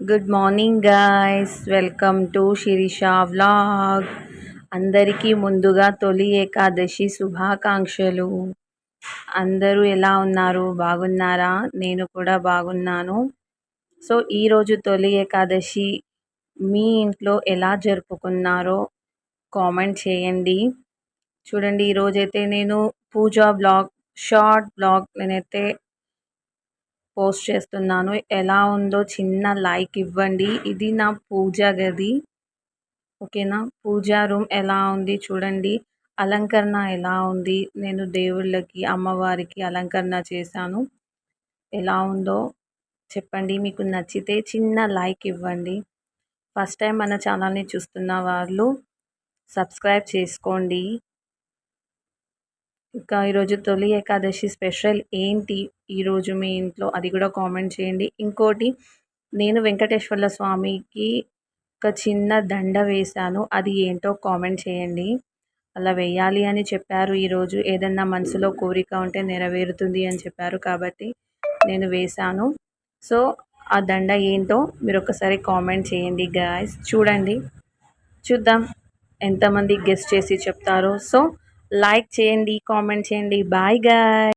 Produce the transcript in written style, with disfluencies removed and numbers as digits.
Good morning guys, welcome to Sirisha vlog. అందరికీ ముందుగా తొలి ఏకాదశి శుభాకాంక్షలు. అందరూ ఎలా ఉన్నారు? బాగున్నారా? నేను కూడా బాగున్నాను. సో ఈరోజు తొలి ఏకాదశి మీ ఇంట్లో ఎలా జరుపుకున్నారో కామెంట్ చేయండి. చూడండి, ఈరోజైతే నేను పూజా బ్లాగ్, షార్ట్ బ్లాగ్ నేనైతే పోస్ట్ చేస్తున్నాను. ఎలా ఉందో చిన్న లైక్ ఇవ్వండి. ఇది నా పూజా గది, ఓకేనా? పూజా రూమ్ ఎలా ఉంది చూడండి. అలంకరణ ఎలా ఉంది, నేను దేవుళ్ళకి అమ్మవారికి అలంకరణ చేశాను. ఎలా ఉందో చెప్పండి. మీకు నచ్చితే చిన్న లైక్ ఇవ్వండి. ఫస్ట్ టైం మన ఛానల్ని చూస్తున్న వాళ్ళు సబ్స్క్రైబ్ చేసుకోండి. ఇంకా ఈరోజు తొలి ఏకాదశి స్పెషల్ ఏంటి ఈరోజు మీ ఇంట్లో, అది కూడా కామెంట్ చేయండి. ఇంకోటి, నేను వెంకటేశ్వర్ల స్వామికి ఒక చిన్న దండ వేశాను. అది ఏంటో కామెంట్ చేయండి. అలా వేయాలి అని చెప్పారు. ఈరోజు ఏదన్నా మనసులో కోరిక ఉంటే నెరవేరుతుంది అని చెప్పారు, కాబట్టి నేను వేశాను. సో ఆ దండ ఏంటో మీరు ఒకసారి కామెంట్ చేయండి గాయస్. చూద్దాం ఎంతమంది గెస్ట్ చేసి చెప్తారో. సో లైక్ చేయండి, కామెంట్ చేయండి. Bye guy.